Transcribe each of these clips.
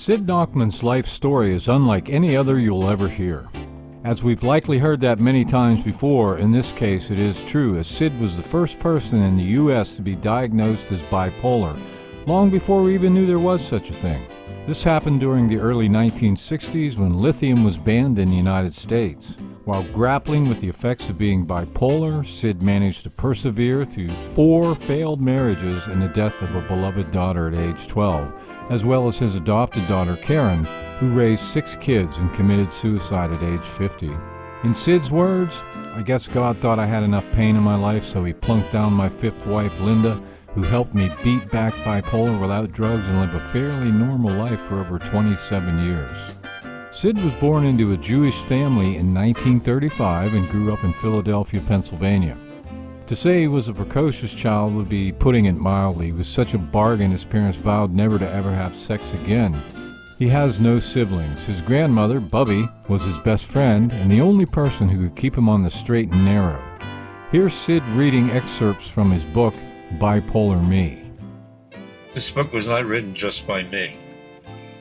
Sid Nachman's life story is unlike any other you'll ever hear. As we've likely heard that many times before, in this case it is true, as Sid was the first person in the U.S. to be diagnosed as bipolar, long before we even knew there was such a thing. This happened during the early 1960s when lithium was banned in the United States. While grappling with the effects of being bipolar, Sid managed to persevere through 4 failed marriages and the death of a beloved daughter at age 12, as well as his adopted daughter Karen, who raised 6 kids and committed suicide at age 50. In Sid's words, "I guess God thought I had enough pain in my life, so he plunked down my 5th wife, Linda, who helped me beat back bipolar without drugs and live a fairly normal life for over 27 years. Sid was born into a Jewish family in 1935 and grew up in Philadelphia, Pennsylvania. To say he was a precocious child would be putting it mildly. He was such a bargain his parents vowed never to ever have sex again. He has no siblings. His grandmother, Bubby, was his best friend and the only person who could keep him on the straight and narrow. Here's Sid reading excerpts from his book, Bipolar Me. This book was not written just by me.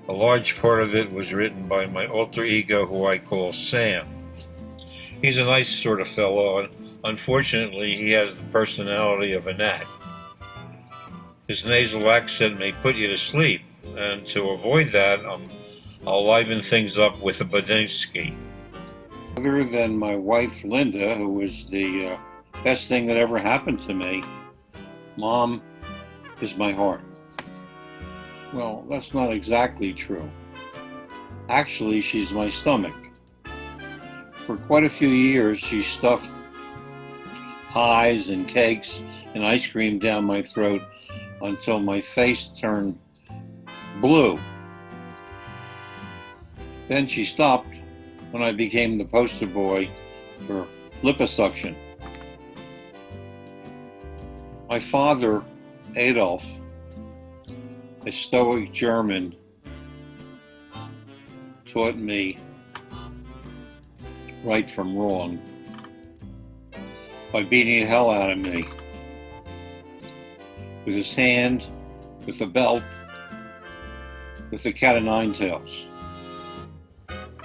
A large part of it was written by my alter ego, who I call Sam. He's a nice sort of fellow, and unfortunately he has the personality of a gnat. His nasal accent may put you to sleep, and to avoid that, I'll liven things up with a Badinsky. Other than my wife Linda, who was the best thing that ever happened to me, Mom is my heart. Well, that's not exactly true. Actually, she's my stomach. For quite a few years, she stuffed pies and cakes and ice cream down my throat until my face turned blue. Then she stopped when I became the poster boy for liposuction. My father, Adolf, a stoic German, taught me right from wrong by beating the hell out of me with his hand, with a belt, with the cat o' nine tails.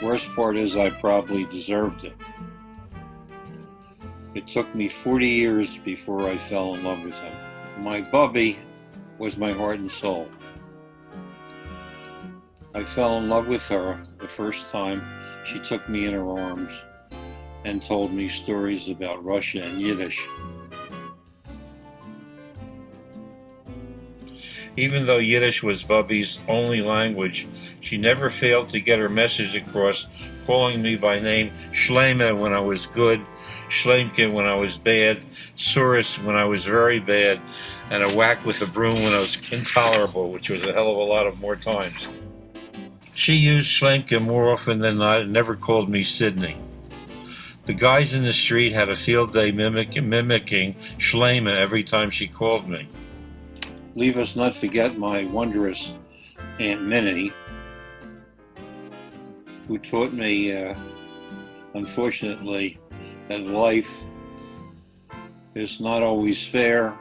Worst part is I probably deserved it. It took me 40 years before I fell in love with him. My Bubby was my heart and soul. I fell in love with her the first time she took me in her arms and told me stories about Russia and Yiddish. Even though Yiddish was Bubby's only language, she never failed to get her message across, calling me by name Shleima when I was good, Schlemke when I was bad, Surus when I was very bad, and a whack with a broom when I was intolerable, which was a hell of a lot of more times. She used Schlemke more often than not and never called me Sidney. The guys in the street had a field day mimicking Shleima every time she called me. Leave us not forget my wondrous Aunt Minnie, who taught me, unfortunately, that life is not always fair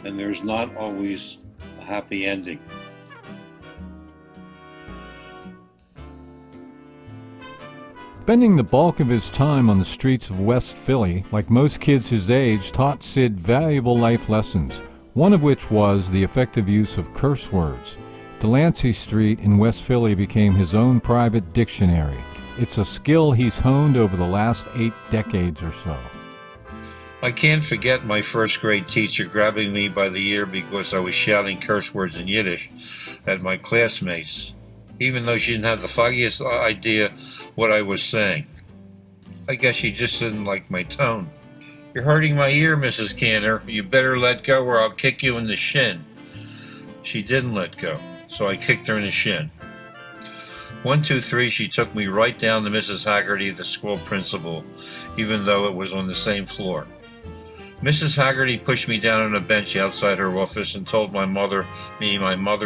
and there's not always a happy ending. Spending the bulk of his time on the streets of West Philly, like most kids his age, taught Sid valuable life lessons, one of which was the effective use of curse words. Delancey Street in West Philly became his own private dictionary. It's a skill he's honed over the last 8 decades or so. I can't forget my first grade teacher grabbing me by the ear because I was shouting curse words in Yiddish at my classmates, even though she didn't have the foggiest idea what I was saying. I guess she just didn't like my tone. "You're hurting my ear, Mrs. Canner. You better let go or I'll kick you in the shin." She didn't let go, so I kicked her in the shin. 1, 2, 3, she took me right down to Mrs. Haggerty, the school principal, even though it was on the same floor. Mrs. Haggerty pushed me down on a bench outside her office and told my mother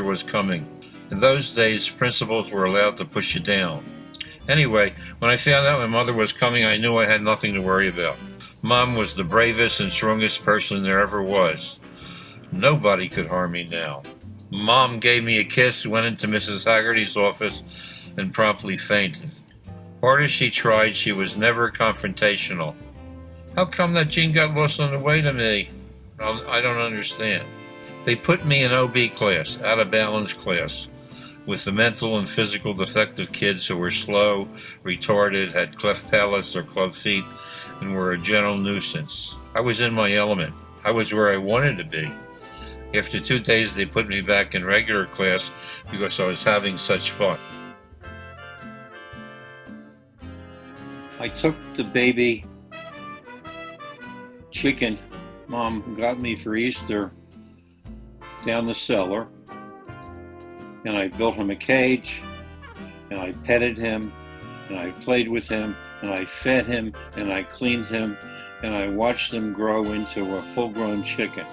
was coming. In those days, principals were allowed to push you down. Anyway, when I found out my mother was coming, I knew I had nothing to worry about. Mom was the bravest and strongest person there ever was. Nobody could harm me now. Mom gave me a kiss, went into Mrs. Haggerty's office, and promptly fainted. Hard as she tried, she was never confrontational. How come that gene got lost on the way to me? I don't understand. They put me in OB class, out of balance class, with the mental and physical defective kids who were slow, retarded, had cleft palates or club feet, and were a general nuisance. I was in my element. I was where I wanted to be. After 2 days, they put me back in regular class because I was having such fun. I took the baby chicken Mom got me for Easter down the cellar, and I built him a cage, and I petted him, and I played with him, and I fed him, and I cleaned him, and I watched him grow into a full-grown chicken.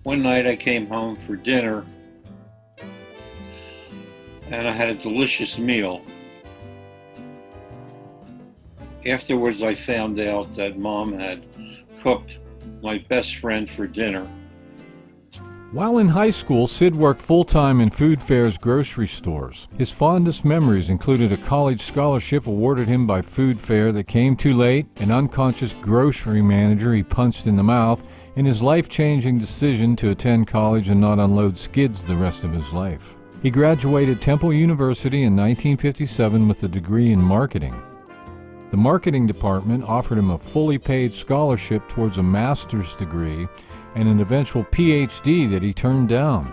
One night I came home for dinner, and I had a delicious meal. Afterwards, I found out that Mom had cooked my best friend for dinner. While in high school, Sid worked full-time in food fairs grocery stores. His fondest memories included a college scholarship awarded him by food fair that came too late, an unconscious grocery manager he punched in the mouth, and his life-changing decision to attend college and not unload skids the rest of his life. He graduated Temple University in 1957 with a degree in marketing. The marketing department offered him a fully paid scholarship towards a master's degree and an eventual PhD that he turned down.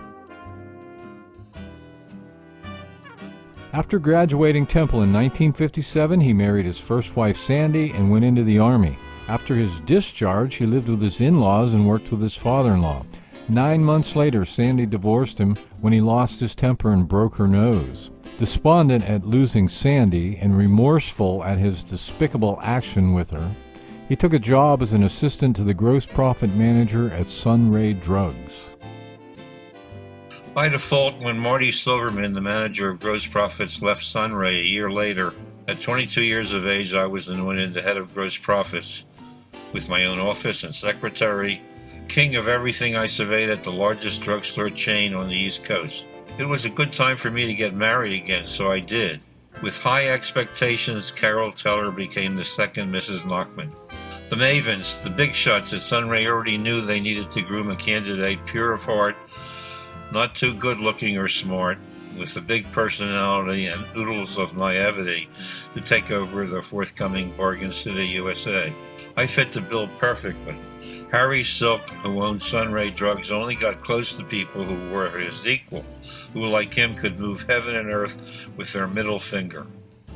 After graduating Temple in 1957, he married his first wife Sandy and went into the Army. After his discharge, he lived with his in-laws and worked with his father-in-law. 9 months later, Sandy divorced him when he lost his temper and broke her nose. Despondent at losing Sandy and remorseful at his despicable action with her, he took a job as an assistant to the gross profit manager at Sunray Drugs. By default, when Marty Silverman, the manager of gross profits, left Sunray a year later, at 22 years of age, I was anointed the head of gross profits, with my own office and secretary, king of everything I surveyed at the largest drugstore chain on the East Coast. It was a good time for me to get married again, so I did. With high expectations, Carol Teller became the second Mrs. Nachman. The mavens, the big shots at Sunray already knew they needed to groom a candidate pure of heart, not too good-looking or smart, with a big personality and oodles of naivety to take over the forthcoming Bargain City, USA. I fit the bill perfectly. Harry Silk, who owned Sunray Drugs, only got close to people who were his equal, who like him could move heaven and earth with their middle finger.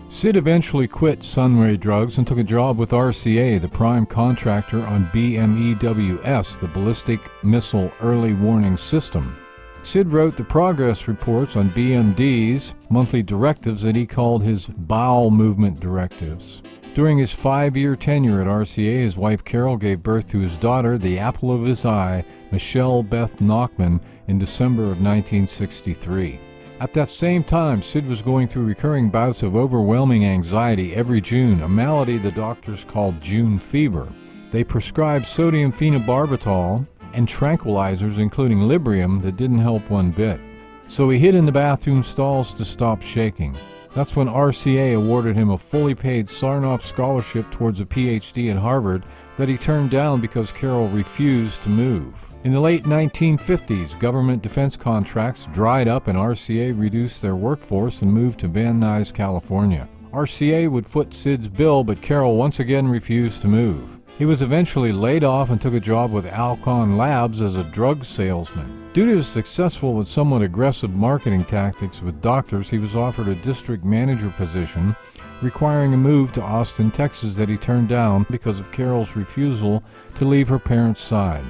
Sid eventually quit Sunray Drugs and took a job with RCA, the prime contractor on BMEWS, the Ballistic Missile Early Warning System. Sid wrote the progress reports on BMD's monthly directives that he called his bowel movement directives. During his 5-year tenure at RCA, his wife Carol gave birth to his daughter, the apple of his eye, Michelle Beth Nachman, in December of 1963. At that same time, Sid was going through recurring bouts of overwhelming anxiety every June, a malady the doctors called June fever. They prescribed sodium phenobarbital and tranquilizers, including Librium, that didn't help one bit. So he hid in the bathroom stalls to stop shaking. That's when RCA awarded him a fully paid Sarnoff scholarship towards a PhD at Harvard that he turned down because Carol refused to move. In the late 1950s, government defense contracts dried up and RCA reduced their workforce and moved to Van Nuys, California. RCA would foot Sid's bill, but Carol once again refused to move. He was eventually laid off and took a job with Alcon Labs as a drug salesman. Due to his successful but somewhat aggressive marketing tactics with doctors, he was offered a district manager position, requiring a move to Austin, Texas that he turned down because of Carol's refusal to leave her parents' side.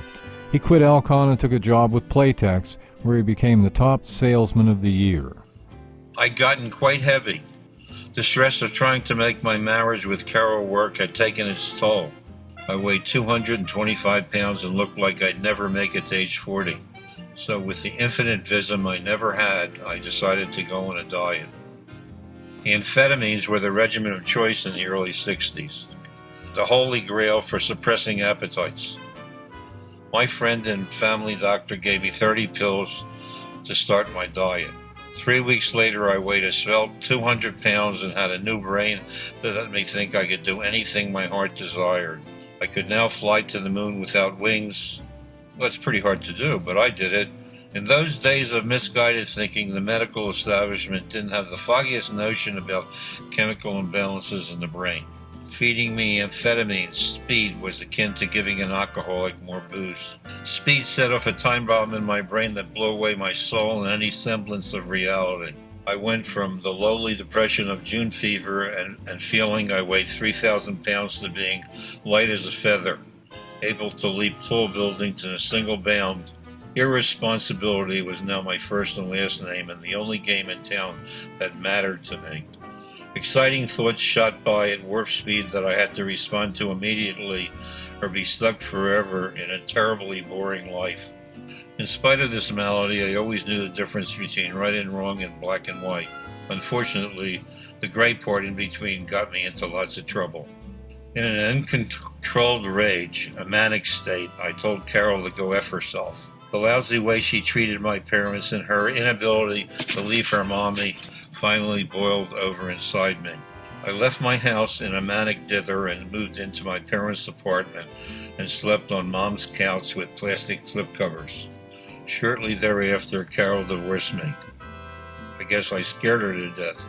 He quit Alcon and took a job with Playtex, where he became the top salesman of the year. I'd gotten quite heavy. The stress of trying to make my marriage with Carol work had taken its toll. I weighed 225 pounds and looked like I'd never make it to age 40. So with the infinite vism I never had, I decided to go on a diet. Amphetamines were the regimen of choice in the early 60s, the holy grail for suppressing appetites. My friend and family doctor gave me 30 pills to start my diet. 3 weeks later, I weighed a svelte 200 pounds and had a new brain that let me think I could do anything my heart desired. I could now fly to the moon without wings. Well, that's pretty hard to do, but I did it. In those days of misguided thinking, the medical establishment didn't have the foggiest notion about chemical imbalances in the brain. Feeding me amphetamines, speed, was akin to giving an alcoholic more booze. Speed set off a time bomb in my brain that blew away my soul and any semblance of reality. I went from the lowly depression of June fever and feeling I weighed 3,000 pounds to being light as a feather, able to leap tall buildings in a single bound. Irresponsibility was now my first and last name, and the only game in town that mattered to me. Exciting thoughts shot by at warp speed that I had to respond to immediately or be stuck forever in a terribly boring life. In spite of this malady, I always knew the difference between right and wrong and black and white. Unfortunately, the gray part in between got me into lots of trouble. In an uncontrolled rage, a manic state, I told Carol to go F herself. The lousy way she treated my parents and her inability to leave her mommy finally boiled over inside me. I left my house in a manic dither and moved into my parents' apartment and slept on Mom's couch with plastic slipcovers. Shortly thereafter, Carol divorced me. I guess I scared her to death.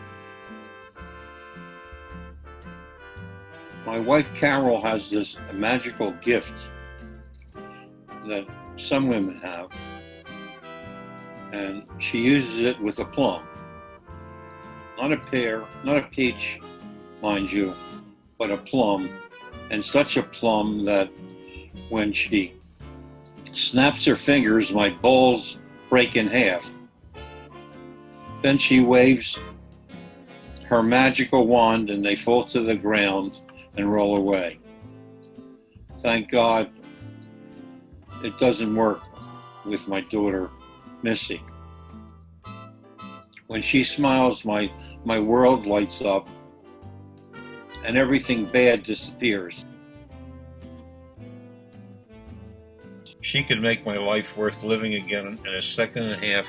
My wife Carol has this magical gift that some women have, and she uses it with a plum. Not a pear, not a peach, mind you, but a plum, and such a plum that when she snaps her fingers, my balls break in half. Then she waves her magical wand and they fall to the ground and roll away. Thank God it doesn't work with my daughter, Missy. When she smiles, my world lights up and everything bad disappears. She could make my life worth living again in a second and a half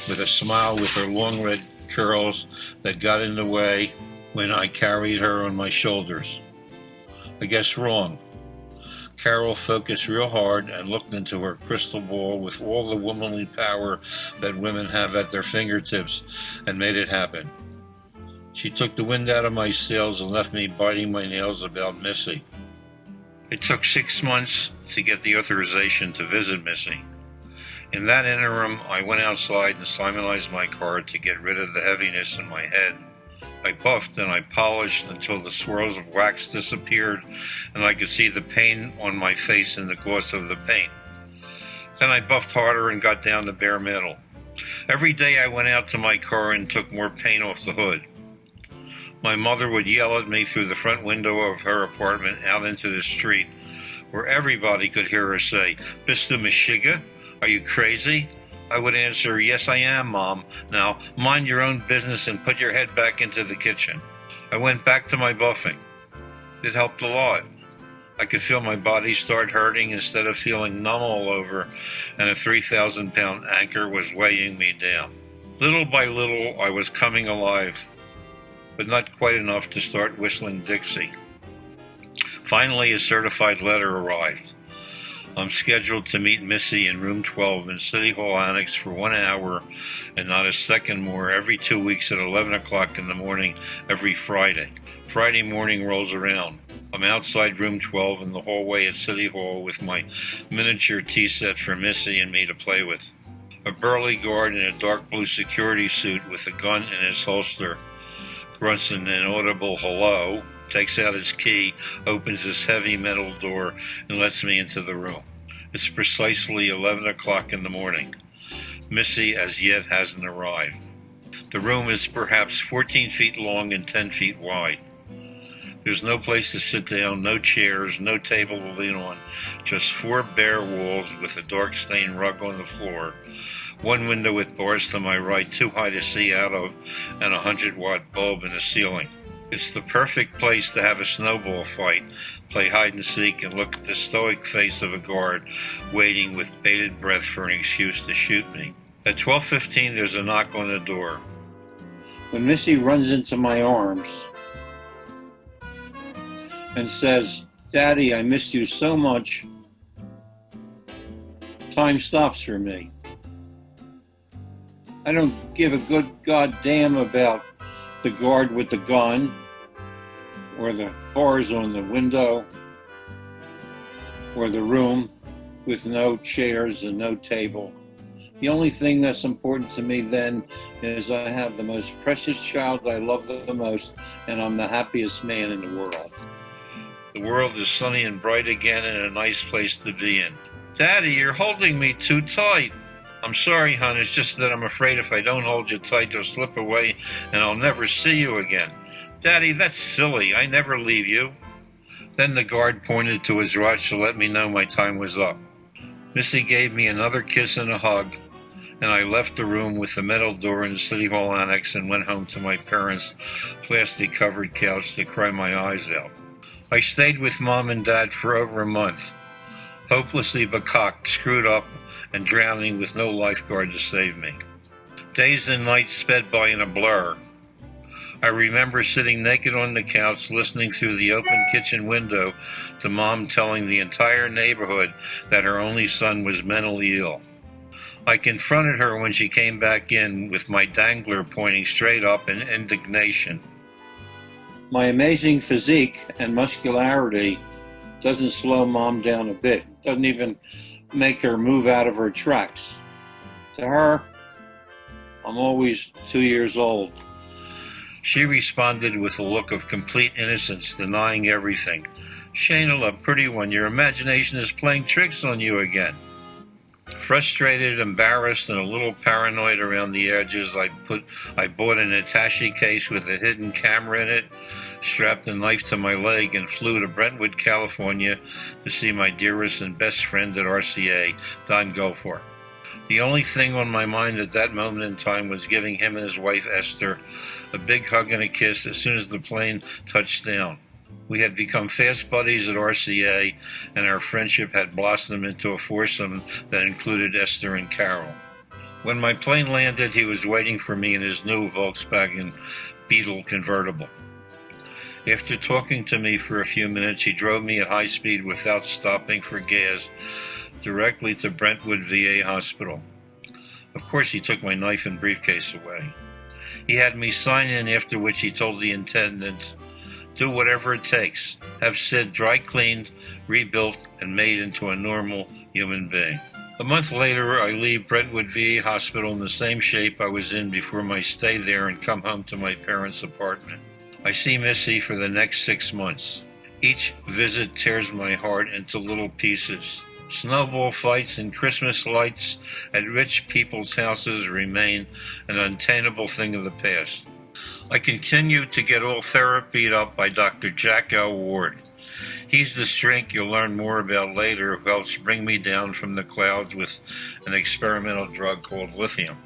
with a smile with her long red curls that got in the way when I carried her on my shoulders. I guess wrong. Carol focused real hard and looked into her crystal ball with all the womanly power that women have at their fingertips and made it happen. She took the wind out of my sails and left me biting my nails about Missy. It took 6 months to get the authorization to visit Missy. In that interim, I went outside and simonized my car to get rid of the heaviness in my head. I buffed and I polished until the swirls of wax disappeared and I could see the pain on my face in the gloss of the paint. Then I buffed harder and got down to bare metal. Every day I went out to my car and took more paint off the hood. My mother would yell at me through the front window of her apartment out into the street, where everybody could hear her say, "Mr. Meshiga, are you crazy?" I would answer, "Yes, I am, Mom. Now, mind your own business and put your head back into the kitchen." I went back to my buffing. It helped a lot. I could feel my body start hurting instead of feeling numb all over, and a 3,000-pound anchor was weighing me down. Little by little, I was coming alive, but not quite enough to start whistling Dixie. Finally, a certified letter arrived. I'm scheduled to meet Missy in room 12 in City Hall Annex for 1 hour and not a second more every 2 weeks at 11 o'clock in the morning every Friday. Friday morning rolls around. I'm outside room 12 in the hallway at City Hall with my miniature tea set for Missy and me to play with. A burly guard in a dark blue security suit with a gun in his holster grunts an inaudible hello, takes out his key, opens this heavy metal door, and lets me into the room. It's precisely 11 o'clock in the morning. Missy as yet hasn't arrived. The room is perhaps 14 feet long and 10 feet wide. There's no place to sit down, no chairs, no table to lean on, just 4 bare walls with a dark stained rug on the floor, 1 window with bars to my right too high to see out of, and a 100-watt bulb in the ceiling. It's the perfect place to have a snowball fight, play hide and seek, and look at the stoic face of a guard waiting with bated breath for an excuse to shoot me. At 12:15, there's a knock on the door. When Missy runs into my arms and says, "Daddy, I missed you so much," time stops for me. I don't give a good goddamn about the guard with the gun or the bars on the window or the room with no chairs and no table. The only thing that's important to me then is I have the most precious child I love the most, and I'm the happiest man in the world. The world is sunny and bright again and a nice place to be in. Daddy, you're holding me too tight. I'm sorry, hon, it's just that I'm afraid if I don't hold you tight, you'll slip away and I'll never see you again. Daddy, that's silly. I never leave you. Then the guard pointed to his watch to let me know my time was up. Missy gave me another kiss and a hug, and I left the room with the metal door in the City Hall annex and went home to my parents' plastic-covered couch to cry my eyes out. I stayed with Mom and Dad for over a month, hopelessly bakak, screwed up, and drowning with no lifeguard to save me. Days and nights sped by in a blur. I remember sitting naked on the couch, listening through the open kitchen window to Mom telling the entire neighborhood that her only son was mentally ill. I confronted her when she came back in with my dangler pointing straight up in indignation. My amazing physique and muscularity doesn't slow Mom down a bit. Doesn't even make her move out of her tracks. To her, I'm always 2 years old. She responded with a look of complete innocence, denying everything. Shayna, pretty one, your imagination is playing tricks on you again. Frustrated, embarrassed, and a little paranoid around the edges, I bought an attaché case with a hidden camera in it, strapped a knife to my leg, and flew to Brentwood, California to see my dearest and best friend at RCA, Don Goforth. The only thing on my mind at that moment in time was giving him and his wife Esther a big hug and a kiss as soon as the plane touched down. We had become fast buddies at RCA, and our friendship had blossomed into a foursome that included Esther and Carol. When my plane landed, he was waiting for me in his new Volkswagen Beetle convertible. After talking to me for a few minutes, he drove me at high speed without stopping for gas directly to Brentwood VA Hospital. Of course, he took my knife and briefcase away. He had me sign in, after which he told the attendant, "Do whatever it takes. Have Sid dry cleaned, rebuilt, and made into a normal human being." A month later, I leave Brentwood VA Hospital in the same shape I was in before my stay there and come home to my parents' apartment. I see Missy for the next 6 months. Each visit tears my heart into little pieces. Snowball fights and Christmas lights at rich people's houses remain an unattainable thing of the past. I continue to get all therapied up by Dr. Jack L. Ward. He's the shrink you'll learn more about later who helps bring me down from the clouds with an experimental drug called lithium.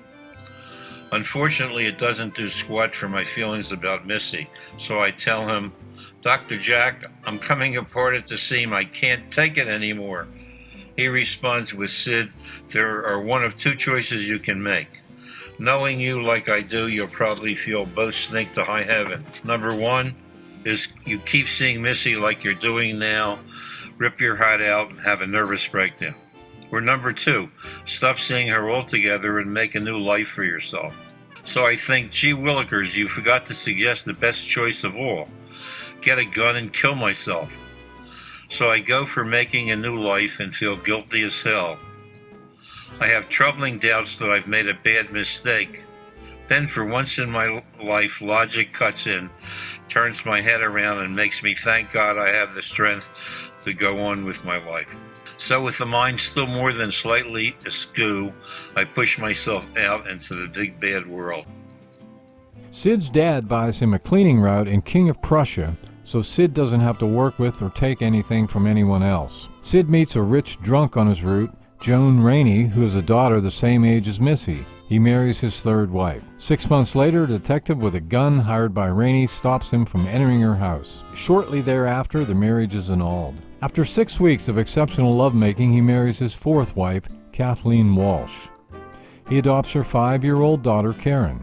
Unfortunately, it doesn't do squat for my feelings about Missy, so I tell him, "Dr. Jack, I'm coming apart at the seam. I can't take it anymore." He responds with, "Sid, there are one of two choices you can make. Knowing you like I do, you'll probably feel both snake to high heaven. Number one is you keep seeing Missy like you're doing now, rip your heart out and have a nervous breakdown. Or number two, stop seeing her altogether and make a new life for yourself." So I think, gee willikers, you forgot to suggest the best choice of all. Get a gun and kill myself. So I go for making a new life and feel guilty as hell. I have troubling doubts that I've made a bad mistake. Then for once in my life, logic cuts in, turns my head around and makes me thank God I have the strength to go on with my life. So with the mind still more than slightly askew, I push myself out into the big bad world. Sid's dad buys him a cleaning route in King of Prussia, so Sid doesn't have to work with or take anything from anyone else. Sid meets a rich drunk on his route, Joan Rainey, who has a daughter the same age as Missy. he marries his third wife. 6 months later, a detective with a gun hired by Rainey stops him from entering her house. Shortly thereafter, the marriage is annulled. After 6 weeks of exceptional lovemaking, he marries his fourth wife, Kathleen Walsh. He adopts her 5-year-old daughter, Karen.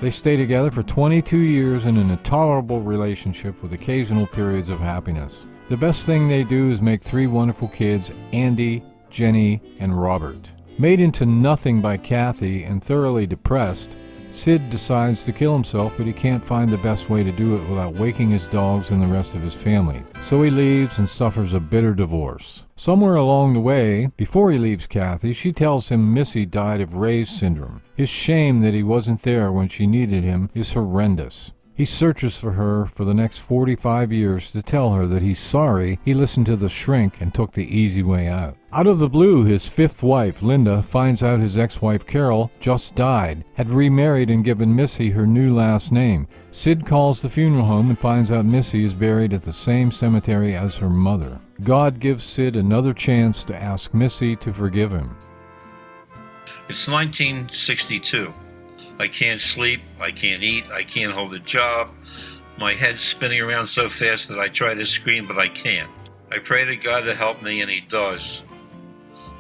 They stay together for 22 years in an intolerable relationship with occasional periods of happiness. The best thing they do is make 3 wonderful kids, Andy, Jenny, and Robert. Made into nothing by Kathy and thoroughly depressed, Sid decides to kill himself, but he can't find the best way to do it without waking his dogs and the rest of his family. So he leaves and suffers a bitter divorce. Somewhere along the way, before he leaves Kathy, she tells him Missy died of Ray's syndrome. His shame that he wasn't there when she needed him is horrendous. He searches for her for the next 45 years to tell her that he's sorry he listened to the shrink and took the easy way out. Out of the blue, his fifth wife, Linda, finds out his ex-wife, Carol, just died, had remarried and given Missy her new last name. Sid calls the funeral home and finds out Missy is buried at the same cemetery as her mother. God gives Sid another chance to ask Missy to forgive him. It's 1962. I can't sleep, I can't eat, I can't hold a job. My head's spinning around so fast that I try to scream, but I can't. I pray to God to help me, and He does.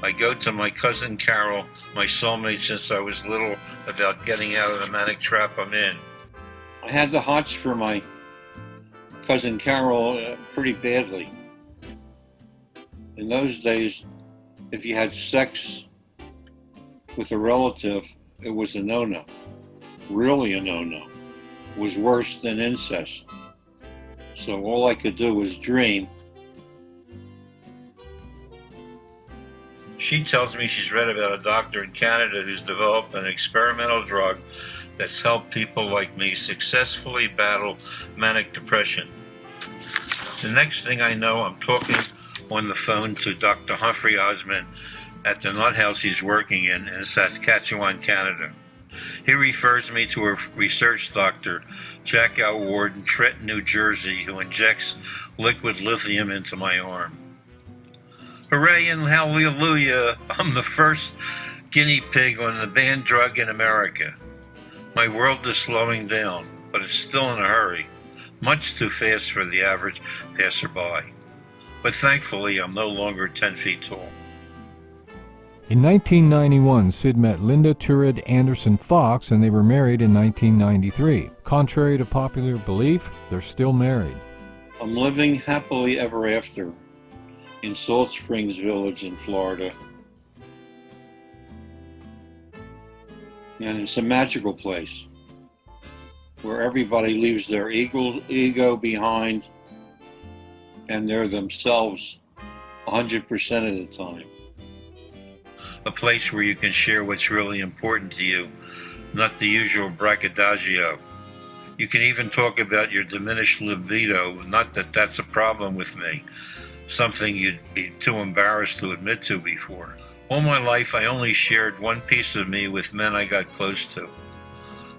I go to my cousin Carol, my soulmate since I was little, about getting out of the manic trap I'm in. I had the hots for my cousin Carol pretty badly. In those days, if you had sex with a relative, it was a no-no. Really a no-no. It was worse than incest. So all I could do was dream. She tells me she's read about a doctor in Canada who's developed an experimental drug that's helped people like me successfully battle manic depression. The next thing I know, I'm talking on the phone to Dr. Humphrey Osmond at the nut house he's working in Saskatchewan, Canada. He refers me to a research doctor, Jack L. Ward in Trenton, New Jersey, who injects liquid lithium into my arm. Hooray and hallelujah, I'm the first guinea pig on the banned drug in America. My world is slowing down, but it's still in a hurry, much too fast for the average passerby. But thankfully, I'm no longer 10 feet tall. In 1991, Sid met Linda Turid Anderson Fox, and they were married in 1993. Contrary to popular belief, they're still married. I'm living happily ever after in Salt Springs Village in Florida. And it's a magical place where everybody leaves their ego behind and they're themselves 100% of the time. A place where you can share what's really important to you, not the usual braggadocio. You can even talk about your diminished libido, not that that's a problem with me, something you'd be too embarrassed to admit to before. All my life, I only shared one piece of me with men I got close to,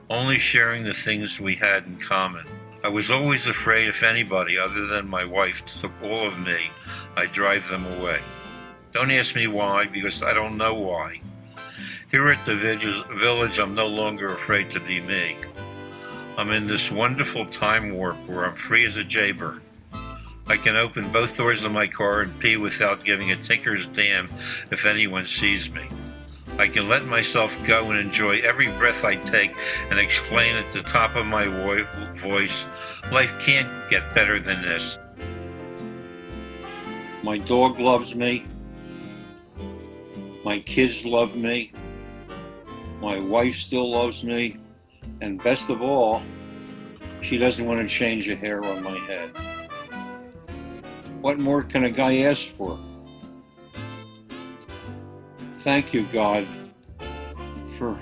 only sharing the things we had in common. I was always afraid if anybody other than my wife took all of me, I'd drive them away. Don't ask me why, because I don't know why. Here at the village, I'm no longer afraid to be me. I'm in this wonderful time warp where I'm free as a jaybird. I can open both doors of my car and pee without giving a tinker's damn if anyone sees me. I can let myself go and enjoy every breath I take and exclaim at the top of my voice, life can't get better than this. My dog loves me. My kids love me. My wife still loves me. And best of all, she doesn't want to change a hair on my head. What more can a guy ask for? Thank you, God, for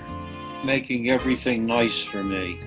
making everything nice for me.